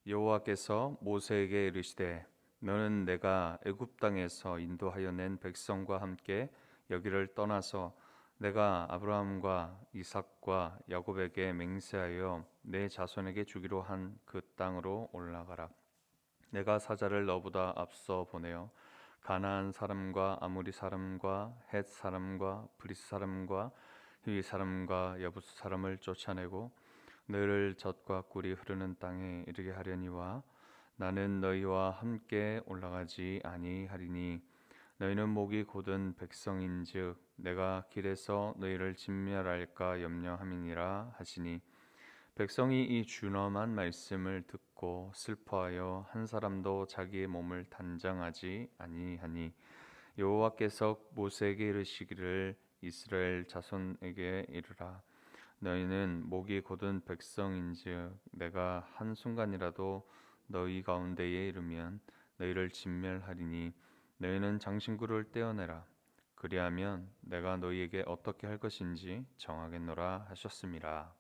여호와께서 모세에게 이르시되 너는 내가 애굽 땅에서 인도하여 낸 백성과 함께 여기를 떠나서 내가 아브라함과 이삭과 야곱에게 맹세하여 내 자손에게 주기로 한 그 땅으로 올라가라. 내가 사자를 너보다 앞서 보내어 가나안 사람과 아모리 사람과 헷 사람과 브리스 사람과 히위 사람과 여부스 사람을 쫓아내고 너희를 젖과 꿀이 흐르는 땅에 이르게 하려니와 나는 너희와 함께 올라가지 아니하리니 너희는 목이 곧은 백성인즉 내가 길에서 너희를 진멸할까 염려함이니라 하시니 백성이 이 준엄한 말씀을 듣고 슬퍼하여 한 사람도 자기의 몸을 단장하지 아니하니 여호와께서 모세에게 이르시기를 이스라엘 자손에게 이르라 너희는 목이 곧은 백성인즉 내가 한순간이라도 너희 가운데에 이르면 너희를 진멸하리니 너희는 장신구를 떼어내라 그리하면 내가 너희에게 어떻게 할 것인지 정하겠노라 하셨습니다.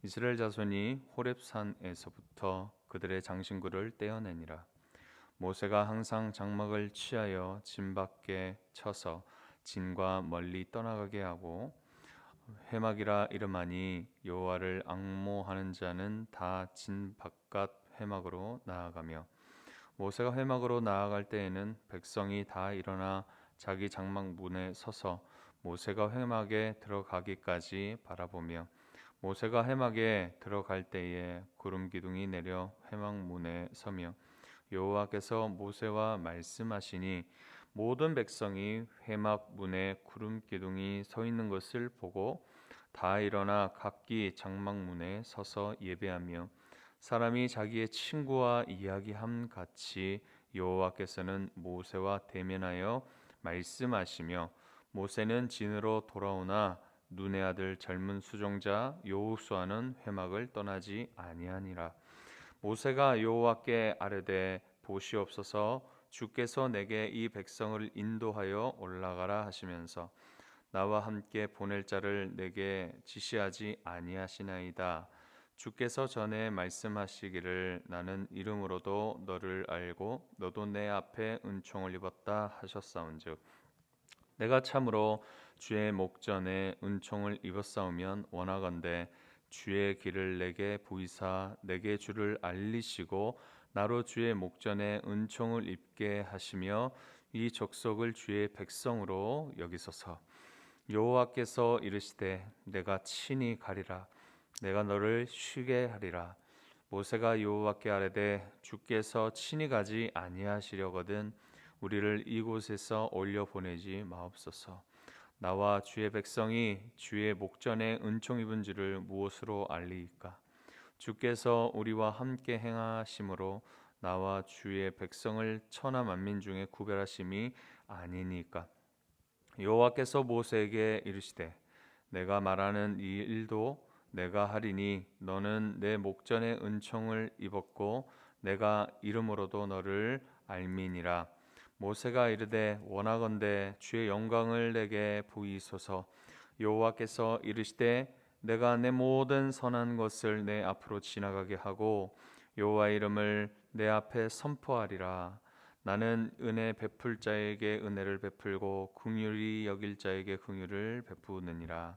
이스라엘 자손이 호렙산에서부터 그들의 장신구를 떼어내니라. 모세가 항상 장막을 취하여 진 밖에 쳐서 진과 멀리 떠나가게 하고 회막이라 이름하니 여호와를 앙모하는 자는 다 진 바깥 회막으로 나아가며 모세가 회막으로 나아갈 때에는 백성이 다 일어나 자기 장막 문에 서서 모세가 회막에 들어가기까지 바라보며 모세가 회막에 들어갈 때에 구름 기둥이 내려 회막 문에 서며 여호와께서 모세와 말씀하시니 모든 백성이 회막 문에 구름 기둥이 서 있는 것을 보고 다 일어나 각기 장막 문에 서서 예배하며 사람이 자기의 친구와 이야기함 같이 여호와께서는 모세와 대면하여 말씀하시며 모세는 진으로 돌아오나 눈의 아들 젊은 수종자 여호수아는 회막을 떠나지 아니하니라. 모세가 여호와께 아뢰되 보시옵소서 주께서 내게 이 백성을 인도하여 올라가라 하시면서 나와 함께 보낼 자를 내게 지시하지 아니하시나이다. 주께서 전에 말씀하시기를 나는 이름으로도 너를 알고 너도 내 앞에 은총을 입었다 하셨사온즉 내가 참으로 주의 목전에 은총을 입었사오면 원하건대 주의 길을 내게 보이사 내게 주를 알리시고 나로 주의 목전에 은총을 입게 하시며 이 족속을 주의 백성으로 여기소서. 여호와께서 이르시되 내가 친히 가리라 내가 너를 쉬게 하리라. 모세가 여호와께 아뢰되 주께서 친히 가지 아니하시려거든 우리를 이곳에서 올려 보내지 마옵소서. 나와 주의 백성이 주의 목전에 은총 입은 줄을 무엇으로 알리이까? 주께서 우리와 함께 행하심으로 나와 주의 백성을 천하 만민 중에 구별하심이 아니니까. 여호와께서 모세에게 이르시되 내가 말하는 이 일도 내가 하리니 너는 내 목전에 은총을 입었고 내가 이름으로도 너를 알미니라. 모세가 이르되 원하건대 주의 영광을 내게 보이소서. 여호와께서 이르시되 내가 내 모든 선한 것을 내 앞으로 지나가게 하고 여호와의 이름을 내 앞에 선포하리라. 나는 은혜 베풀 자에게 은혜를 베풀고 긍휼히 여길 자에게 긍휼을 베푸느니라.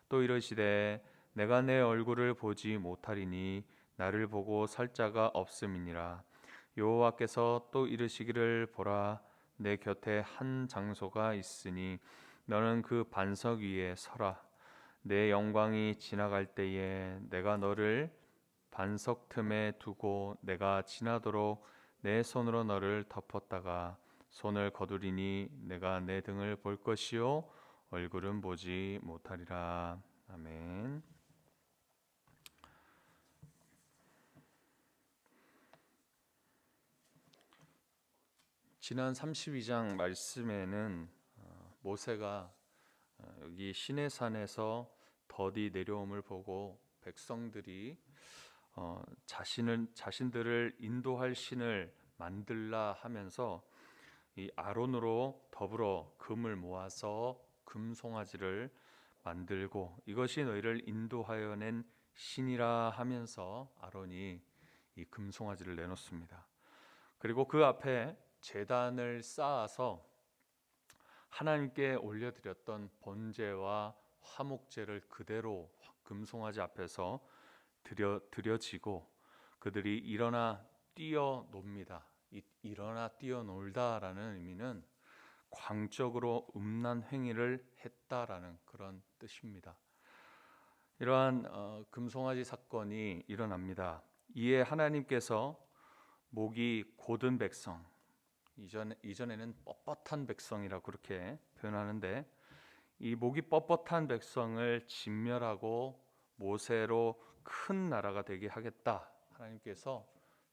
또 이르시되 내가 내 얼굴을 보지 못하리니 나를 보고 살 자가 없음이니라. 여호와께서 또 이르시기를 보라 내 곁에 한 장소가 있으니 너는 그 반석 위에 서라. 내 영광이 지나갈 때에 내가 너를 반석 틈에 두고 내가 지나도록 내 손으로 너를 덮었다가 손을 거두리니 내가 내 등을 볼 것이요 얼굴은 보지 못하리라. 아멘. 지난 32장 말씀에는 모세가 여기 시내산에서 더디 내려옴을 보고 백성들이 자신들을 인도할 신을 만들라 하면서 이 아론으로 더불어 금을 모아서 금송아지를 만들고 이것이 너희를 인도하여 낸 신이라 하면서 아론이 이 금송아지를 내놓습니다. 그리고 그 앞에 제단을 쌓아서 하나님께 올려드렸던 번제와 화목제를 그대로 금송아지 앞에서 드려지고 그들이 일어나 뛰어놉니다. 일어나 뛰어놀다라는 의미는 광적으로 음란 행위를 했다라는 그런 뜻입니다. 이러한 금송아지 사건이 일어납니다. 이에 하나님께서 목이 곧은 백성, 이전에는 뻣뻣한 백성이라고 그렇게 표현하는데, 이 목이 뻣뻣한 백성을 진멸하고 모세로 큰 나라가 되게 하겠다, 하나님께서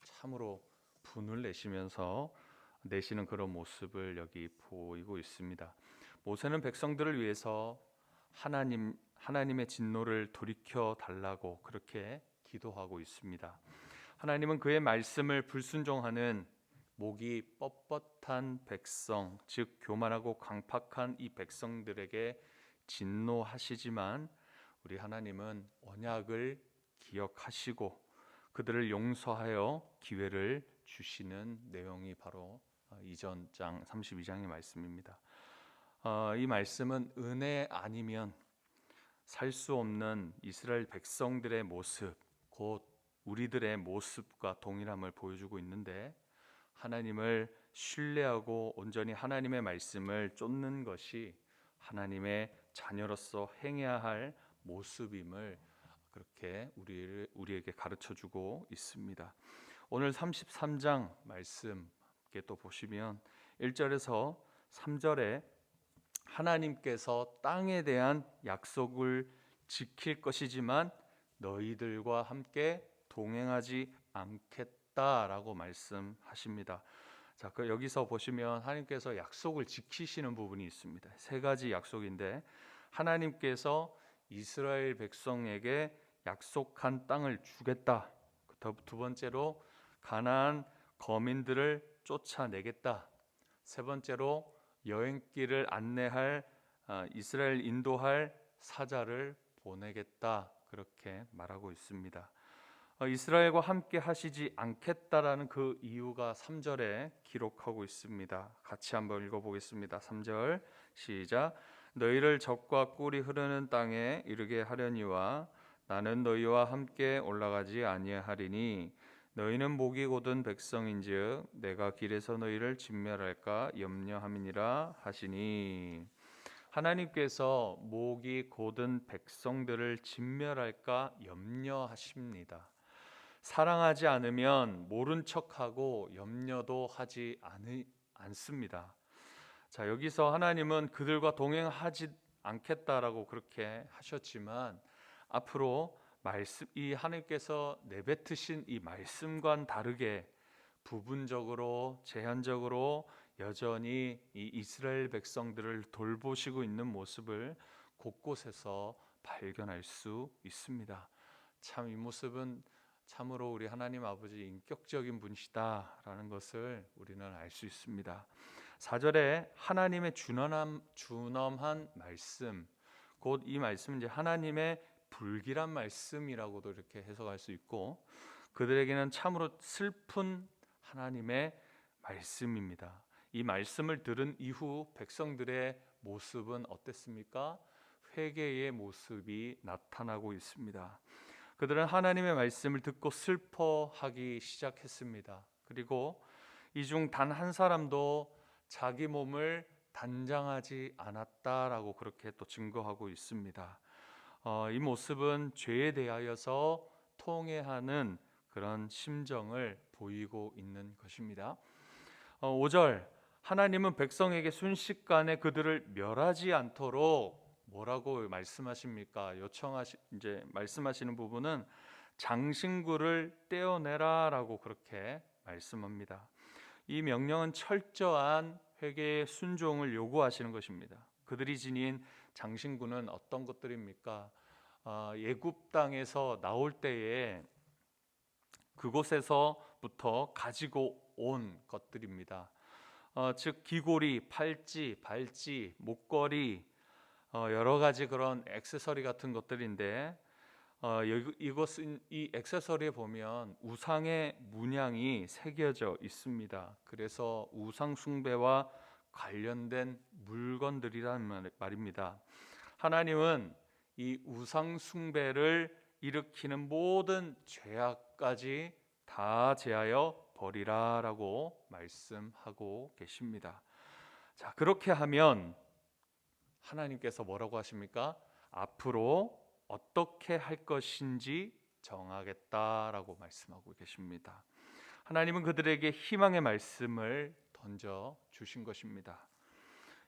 참으로 분을 내시는 그런 모습을 여기 보이고 있습니다. 모세는 백성들을 위해서 하나님의 진노를 돌이켜 달라고 그렇게 기도하고 있습니다. 하나님은 그의 말씀을 불순종하는 목이 뻣뻣한 백성, 즉 교만하고 강팍한 이 백성들에게 진노하시지만 우리 하나님은 언약을 기억하시고 그들을 용서하여 기회를 주시는 내용이 바로 이전 장 32장의 말씀입니다. 이 말씀은 은혜 아니면 살 수 없는 이스라엘 백성들의 모습, 곧 우리들의 모습과 동일함을 보여주고 있는데, 하나님을 신뢰하고 온전히 하나님의 말씀을 쫓는 것이 하나님의 자녀로서 행해야 할 모습임을 그렇게 우리에게 가르쳐주고 있습니다. 오늘 33장 말씀 또 보시면 1절에서 3절에 하나님께서 땅에 대한 약속을 지킬 것이지만 너희들과 함께 동행하지 않겠다라고 말씀하십니다. 자, 여기서 보시면 하나님께서 약속을 지키시는 부분이 있습니다. 세 가지 약속인데, 하나님께서 이스라엘 백성에게 약속한 땅을 주겠다. 두 번째로 가나안 거민들을 쫓아내겠다. 세 번째로 여행길을 안내할 이스라엘 인도할 사자를 보내겠다, 그렇게 말하고 있습니다. 이스라엘과 함께 하시지 않겠다라는 그 이유가 3절에 기록하고 있습니다. 같이 한번 읽어보겠습니다. 3절 시작. 너희를 적과 꿀이 흐르는 땅에 이르게 하려니와 나는 너희와 함께 올라가지 아니하리니 너희는 목이 곧은 백성인즉 내가 길에서 너희를 진멸할까 염려함이니라 하시니, 하나님께서 목이 곧은 백성들을 진멸할까 염려하십니다. 사랑하지 않으면 모른 척하고 염려도 하지 않습니다. 자, 여기서 하나님은 그들과 동행하지 않겠다라고 그렇게 하셨지만 앞으로 이 하나님께서 내뱉으신 이 말씀과는 다르게 부분적으로 제한적으로 여전히 이 이스라엘 백성들을 돌보시고 있는 모습을 곳곳에서 발견할 수 있습니다. 참 이 모습은 참으로 우리 하나님 아버지 인격적인 분이시다라는 것을 우리는 알 수 있습니다. 4절에 하나님의 준엄한 말씀, 곧 이 말씀은 이제 하나님의 불길한 말씀이라고도 이렇게 해석할 수 있고, 그들에게는 참으로 슬픈 하나님의 말씀입니다. 이 말씀을 들은 이후 백성들의 모습은 어땠습니까? 회개의 모습이 나타나고 있습니다. 그들은 하나님의 말씀을 듣고 슬퍼하기 시작했습니다. 그리고 이 중 단 한 사람도 자기 몸을 단장하지 않았다라고 그렇게 또 증거하고 있습니다. 이 모습은 죄에 대하여서 통회하는 그런 심정을 보이고 있는 것입니다. 5절, 하나님은 백성에게 순식간에 그들을 멸하지 않도록 뭐라고 말씀하십니까? 이제 말씀하시는 부분은 장신구를 떼어내라라고 그렇게 말씀합니다. 이 명령은 철저한 회개의 순종을 요구하시는 것입니다. 그들이 지닌 장신구는 어떤 것들입니까? 애굽 땅에서 나올 때에 그곳에서부터 가지고 온 것들입니다. 즉 귀고리, 팔찌, 발찌, 목걸이, 여러 가지 그런 액세서리 같은 것들인데, 이것은 이 액세서리에 보면 우상의 문양이 새겨져 있습니다. 그래서 우상 숭배와 관련된 물건들이라는 말입니다. 하나님은 이 우상 숭배를 일으키는 모든 죄악까지 다 제하여 버리라라고 말씀하고 계십니다. 자, 그렇게 하면 하나님께서 뭐라고 하십니까? 앞으로 어떻게 할 것인지 정하겠다라고 말씀하고 계십니다. 하나님은 그들에게 희망의 말씀을 던져 주신 것입니다.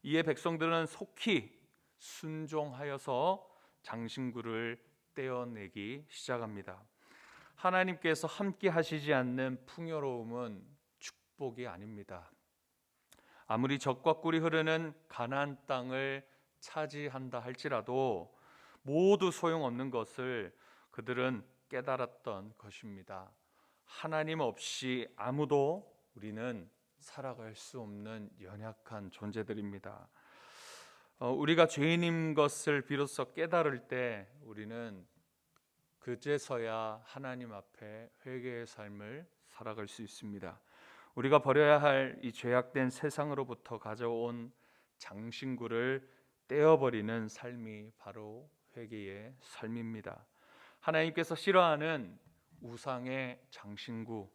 이에 백성들은 속히 순종하여서 장신구를 떼어내기 시작합니다. 하나님께서 함께 하시지 않는 풍요로움은 축복이 아닙니다. 아무리 적과 꿀이 흐르는 가나안 땅을 차지한다 할지라도 모두 소용없는 것을 그들은 깨달았던 것입니다. 하나님 없이 아무도 우리는 살아갈 수 없는 연약한 존재들입니다. 우리가 죄인인 것을 비로소 깨달을 때 우리는 그제서야 하나님 앞에 회개의 삶을 살아갈 수 있습니다. 우리가 버려야 할 이 죄악된 세상으로부터 가져온 장신구를 떼어버리는 삶이 바로 회개의 삶입니다. 하나님께서 싫어하는 우상의 장신구,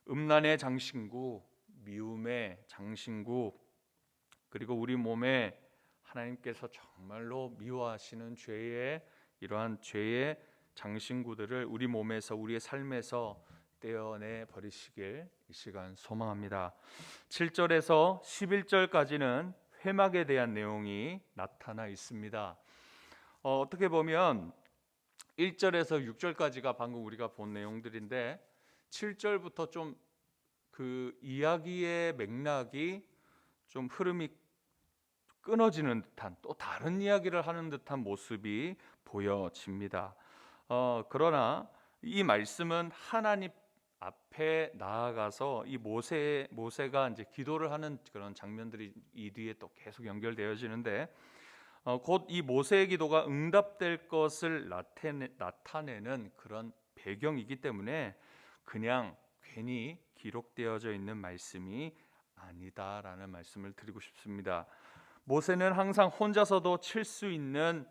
음란의 장신구, 미움의 장신구, 그리고 우리 몸에 하나님께서 정말로 미워하시는 이러한 죄의 장신구들을 우리 몸에서, 우리의 삶에서 떼어내 버리시길 이 시간 소망합니다. 7절에서 11절까지는 회막에 대한 내용이 나타나 있습니다. 어떻게 보면 1절에서 6절까지가 방금 우리가 본 내용들인데 7절부터 좀 그 이야기의 맥락이 좀 흐름이 끊어지는 듯한, 또 다른 이야기를 하는 듯한 모습이 보여집니다. 그러나 이 말씀은 하나님 앞에 나아가서 이 모세가 이제 기도를 하는 그런 장면들이 이 뒤에 또 계속 연결되어지는데, 곧 이 모세의 기도가 응답될 것을 나타내는 그런 배경이기 때문에 그냥 괜히 기록되어져 있는 말씀이 아니다라는 말씀을 드리고 싶습니다. 모세는 항상 혼자서도 칠 수 있는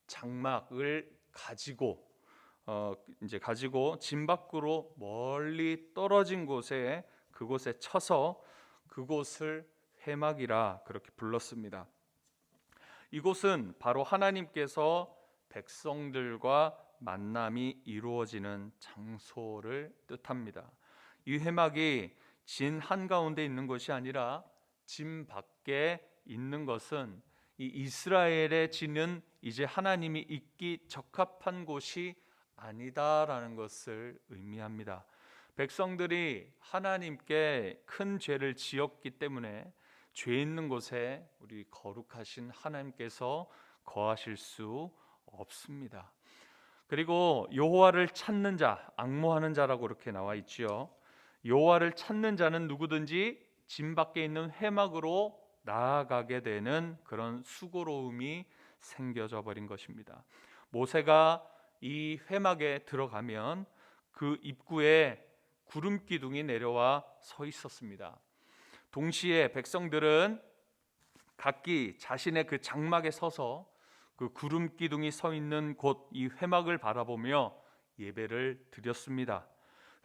장막을 가지고 짐 밖으로 멀리 떨어진 그곳에 쳐서 그곳을 회막이라 그렇게 불렀습니다. 이곳은 바로 하나님께서 백성들과 만남이 이루어지는 장소를 뜻합니다. 이 회막이 진 한가운데 있는 것이 아니라 짐 밖에 있는 것은 이 이스라엘의 진은 이제 하나님이 있기 적합한 곳이 아니다라는 것을 의미합니다. 백성들이 하나님께 큰 죄를 지었기 때문에 죄 있는 곳에 우리 거룩하신 하나님께서 거하실 수 없습니다. 그리고 여호와를 찾는 자, 앙모하는 자라고 이렇게 나와 있지요. 여호와를 찾는 자는 누구든지 짐 밖에 있는 회막으로 나아가게 되는 그런 수고로움이 생겨져 버린 것입니다. 모세가 이 회막에 들어가면 그 입구에 구름 기둥이 내려와 서 있었습니다. 동시에 백성들은 각기 자신의 그 장막에 서서 그 구름 기둥이 서 있는 곳 이 회막을 바라보며 예배를 드렸습니다.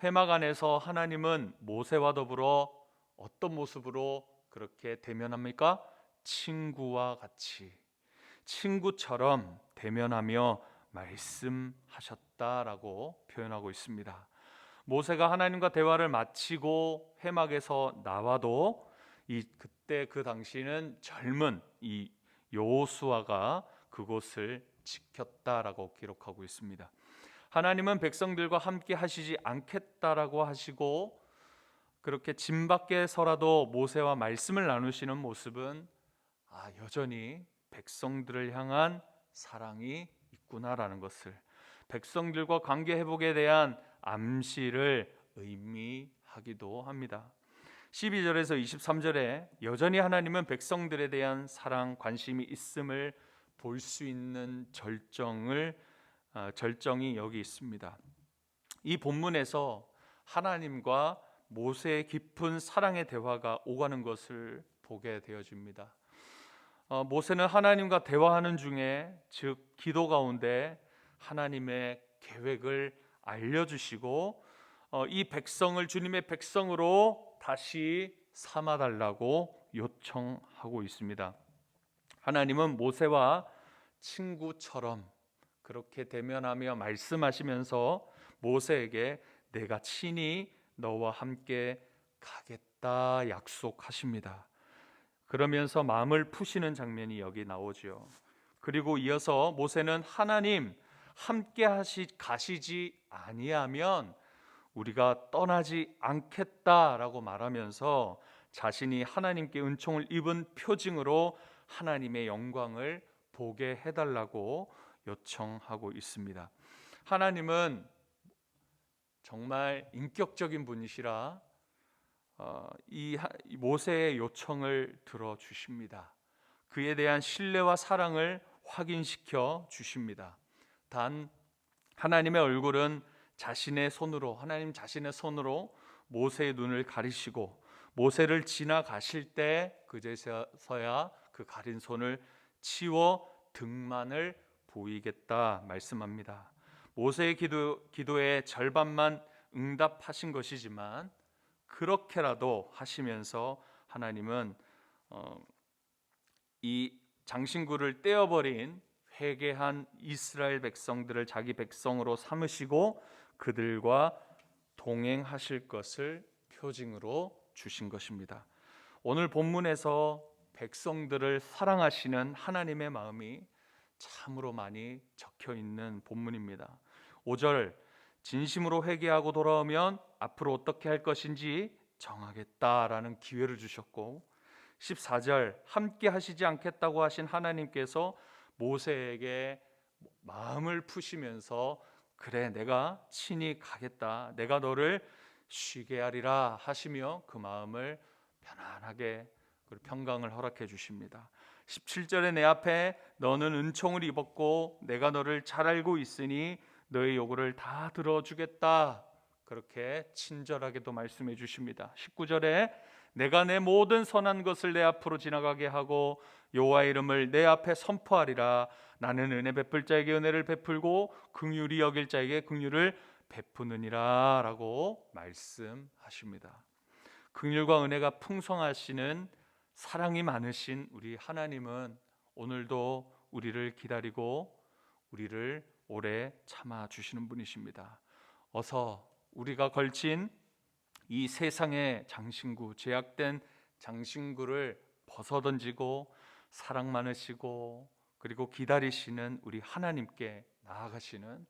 회막 안에서 하나님은 모세와 더불어 어떤 모습으로 그렇게 대면합니까? 친구와 같이, 친구처럼 대면하며 말씀하셨다라고 표현하고 있습니다. 모세가 하나님과 대화를 마치고 회막에서 나와도 그때 그 당시는 젊은 이 여호수아가 그곳을 지켰다라고 기록하고 있습니다. 하나님은 백성들과 함께 하시지 않겠다라고 하시고 그렇게 짐 밖에서라도 모세와 말씀을 나누시는 모습은 여전히 백성들을 향한 사랑이 있구나라는 것을, 백성들과 관계 회복에 대한 암시를 의미하기도 합니다. 12절에서 23절에 여전히 하나님은 백성들에 대한 사랑, 관심이 있음을 볼 수 있는 절정을 절정이 여기 있습니다. 이 본문에서 하나님과 모세의 깊은 사랑의 대화가 오가는 것을 보게 되어집니다. 모세는 하나님과 대화하는 중에, 즉 기도 가운데 하나님의 계획을 알려주시고 이 백성을 주님의 백성으로 다시 삼아달라고 요청하고 있습니다. 하나님은 모세와 친구처럼 그렇게 대면하며 말씀하시면서 모세에게 내가 친히 너와 함께 가겠다 약속하십니다. 그러면서 마음을 푸시는 장면이 여기 나오죠. 그리고 이어서 모세는 하나님 함께 가시지 아니하면 우리가 떠나지 않겠다라고 말하면서 자신이 하나님께 은총을 입은 표징으로 하나님의 영광을 보게 해달라고 요청하고 있습니다. 하나님은 정말 인격적인 분이시라 이 모세의 요청을 들어주십니다. 그에 대한 신뢰와 사랑을 확인시켜 주십니다. 단 하나님의 얼굴은 하나님 자신의 손으로 모세의 눈을 가리시고 모세를 지나가실 때 그제서야 그 가린 손을 치워 등만을 보이겠다 말씀합니다. 모세의 기도의 절반만 응답하신 것이지만 그렇게라도 하시면서 하나님은 이 장신구를 떼어버린 회개한 이스라엘 백성들을 자기 백성으로 삼으시고 그들과 동행하실 것을 표징으로 주신 것입니다. 오늘 본문에서 백성들을 사랑하시는 하나님의 마음이 참으로 많이 적혀 있는 본문입니다. 5절 진심으로 회개하고 돌아오면 앞으로 어떻게 할 것인지 정하겠다라는 기회를 주셨고 14절 함께 하시지 않겠다고 하신 하나님께서 모세에게 마음을 푸시면서 그래 내가 친히 가겠다 내가 너를 쉬게 하리라 하시며 그 마음을 편안하게 평강을 허락해 주십니다. 17절에 내 앞에 너는 은총을 입었고 내가 너를 잘 알고 있으니 너의 요구를 다 들어주겠다 그렇게 친절하게도 말씀해 주십니다. 19절에 내가 내 모든 선한 것을 내 앞으로 지나가게 하고 여호와의 이름을 내 앞에 선포하리라. 나는 은혜 베풀 자에게 은혜를 베풀고 긍휼히 여길 자에게 긍휼을 베푸느니라 라고 말씀하십니다. 긍휼과 은혜가 풍성하시는 사랑이 많으신 우리 하나님은 오늘도 우리를 기다리고 우리를 오래 참아 주시는 분이십니다. 어서 우리가 걸친 이 세상의 장신구, 죄악된 장신구를 벗어던지고 사랑 많으시고 그리고 기다리시는 우리 하나님께 나아가시는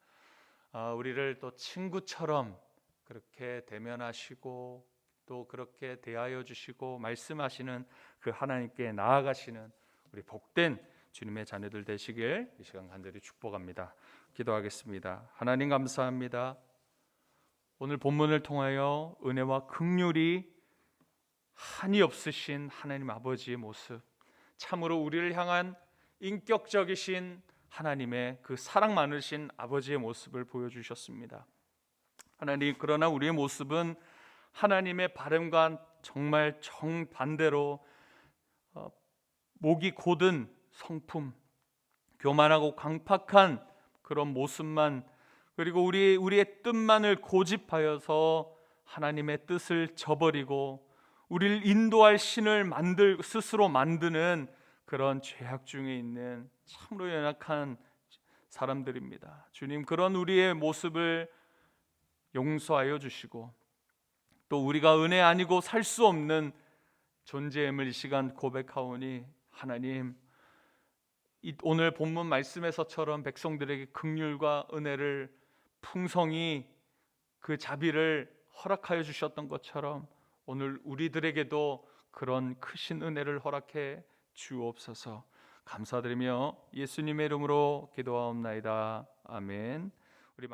우리를 또 친구처럼 그렇게 대면하시고 또 그렇게 대하여 주시고 말씀하시는 그 하나님께 나아가시는 우리 복된 주님의 자녀들 되시길 이 시간 간절히 축복합니다. 기도하겠습니다. 하나님 감사합니다. 오늘 본문을 통하여 은혜와 긍휼이 한이 없으신 하나님 아버지의 모습, 참으로 우리를 향한 인격적이신 하나님의 그 사랑 많으신 아버지의 모습을 보여주셨습니다. 하나님, 그러나 우리의 모습은 하나님의 바람과 정말 정반대로 목이 곧은 성품, 교만하고 강팍한 그런 모습만, 그리고 우리의 뜻만을 고집하여서 하나님의 뜻을 저버리고 우리를 인도할 신을 스스로 만드는 그런 죄악 중에 있는 참으로 연약한 사람들입니다. 주님, 그런 우리의 모습을 용서하여 주시고 또 우리가 은혜 아니고 살 수 없는 존재임을 이 시간 고백하오니 하나님, 오늘 본문 말씀에서처럼 백성들에게 긍휼과 은혜를 풍성히 그 자비를 허락하여 주셨던 것처럼 오늘 우리들에게도 그런 크신 은혜를 허락해 주옵소서. 감사드리며 예수님의 이름으로 기도하옵나이다. 아멘. 우리